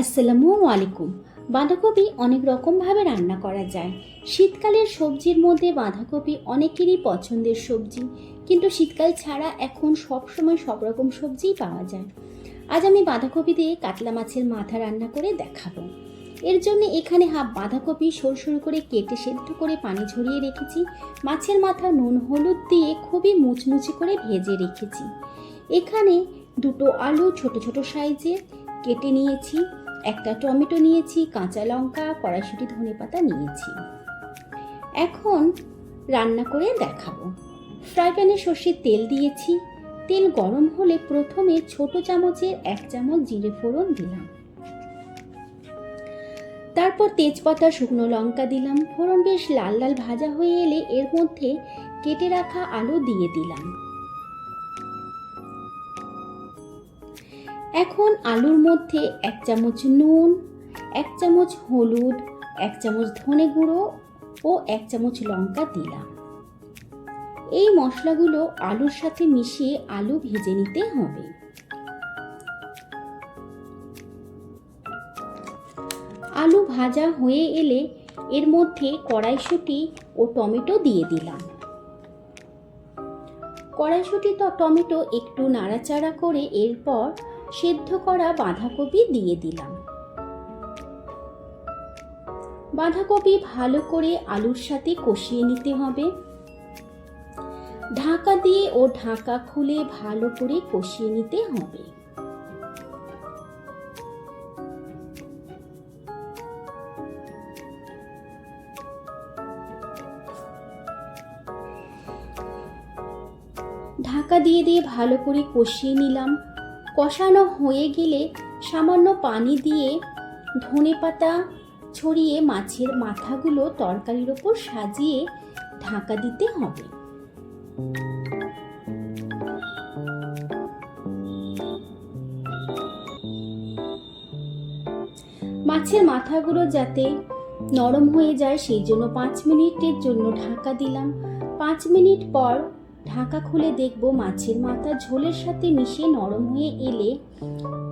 আসসালামু আলাইকুম। বাঁধাকপি অনেক রকমভাবে রান্না করা যায়। শীতকালের সবজির মধ্যে বাঁধাকপি অনেকেরই পছন্দের সবজি, কিন্তু শীতকাল ছাড়া এখন সব সময় সব রকম সবজিই পাওয়া যায়। আজ আমি বাঁধাকপি দিয়ে কাতলা মাছের মাথা রান্না করে দেখাবো। এর জন্য এখানে হাফ বাঁধাকপি সরু সরু করে কেটে সেদ্ধ করে পানি ঝরিয়ে রেখেছি। মাছের মাথা নুন হলুদ দিয়ে খুবই মুচমুচে করে ভেজে রেখেছি। এখানে দুটো আলু ছোট ছোট সাইজে কেটে নিয়েছি, একটা টমেটো নিয়েছি, কাঁচা লঙ্কা, কড়াইশুঁটি, ধনেপাতা নিয়েছি। এখন রান্না করে দেখাবো। ফ্রাই প্যানে সর্ষের তেল দিয়েছি। তেল গরম হলে প্রথমে ছোট চামচের 1 চামচ জিরে ফোড়ন দিলাম, তারপর তেজপাতা, শুকনো লঙ্কা দিলাম। ফোড়ন বেশ লাল লাল ভাজা হয়ে এলে এর মধ্যে কেটে রাখা আলু দিয়ে দিলাম। এখন আলুর মধ্যে 1 চামচ নুন, 1 চামচ হলুদ, 1 চামচ ধনে গুঁড়ো ও 1 চামচ লঙ্কা দিলাম। এই মশলাগুলো আলুর সাথে মিশিয়ে আলু ভেজে নিতে হবে। আলু ভাজা হয়ে এলে এর মধ্যে কড়াইশুঁটি ও টমেটো দিয়ে দিলাম। কড়াইশুঁটি তো টমেটো একটু নাড়াচাড়া করে এরপর সেদ্ধ করা বাঁধাকপি দিয়ে দিলাম। বাঁধাকপি ভালো করে আলুর সাথে কষিয়ে নিতে হবে। ঢাকা দিয়ে ও ঢাকা খুলে ভালো করে কষিয়ে নিতে হবে। ঢাকা দিয়ে দিয়ে ভালো করে কষিয়ে নিলাম। কষানো হয়ে গেলে সামান্য পানি দিয়ে ধনেপাতা ছড়িয়ে মাছের মাথাগুলো তরকারির ওপর সাজিয়ে ঢাকা দিতে হবে। মাছের মাথাগুলো যাতে নরম হয়ে যায় সেই জন্য 5 মিনিটের জন্য ঢাকা দিলাম। 5 মিনিট পর ঢাকা খুলে দেখব মাছের মাথা ঝোলের সাথে মিশে নরম হয়ে এলে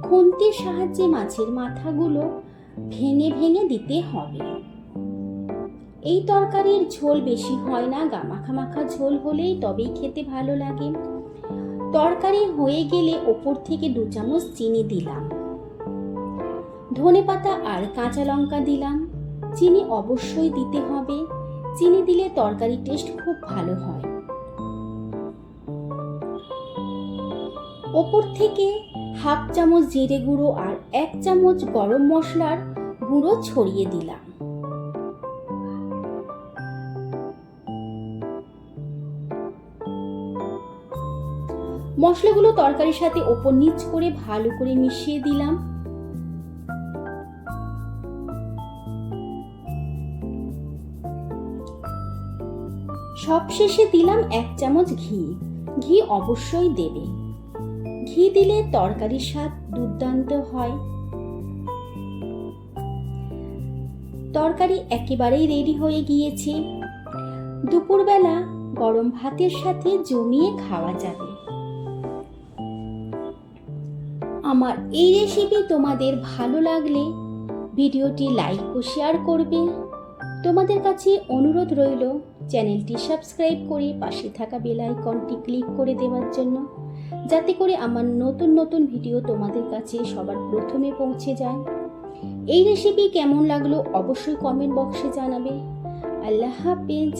খুন্তির সাহায্যে মাছের মাথাগুলো ভেঙে ভেঙে দিতে হবে। এই তরকারির ঝোল বেশি হয় না, মাখা মাখা ঝোল হলেই তবেই খেতে ভালো লাগে। তরকারি হয়ে গেলে ওপর থেকে 2 চামচ চিনি দিলাম, ধনেপাতা আর কাঁচা লঙ্কা দিলাম। চিনি অবশ্যই দিতে হবে, চিনি দিলে তরকারির টেস্ট খুব ভালো হয়। ওপর থেকে হাফ চামচ জিরে গুঁড়ো আর 1 চামচ গরম মশলার গুঁড়ো ছড়িয়ে দিলাম। মশলাগুলো তরকারির সাথে ওপর নিচ করে ভালো করে মিশিয়ে দিলাম। সবশেষে দিলাম 1 চামচ ঘি। ঘি অবশ্যই দেবে, ঘি দিলে তরকারির স্বাদ দুর্দান্ত হয়। তরকারি একেবারেই রেডি হয়ে গিয়েছে। দুপুরবেলা গরম ভাতের সাথে জমিয়ে খাওয়া যাবে। আমার এই রেসিপি তোমাদের ভালো লাগলে ভিডিওটি লাইক ও শেয়ার করবে। তোমাদের কাছে অনুরোধ রইল চ্যানেলটি সাবস্ক্রাইব করে পাশে থাকা বেল আইকনটি ক্লিক করে দেওয়ার জন্য, যাতে করে আমার নতুন নতুন ভিডিও তোমাদের কাছে সবার প্রথমে পৌঁছে যায়। এই রেসিপি কেমন লাগলো অবশ্যই কমেন্ট বক্সে জানাবে। আল্লাহ হাফেজ।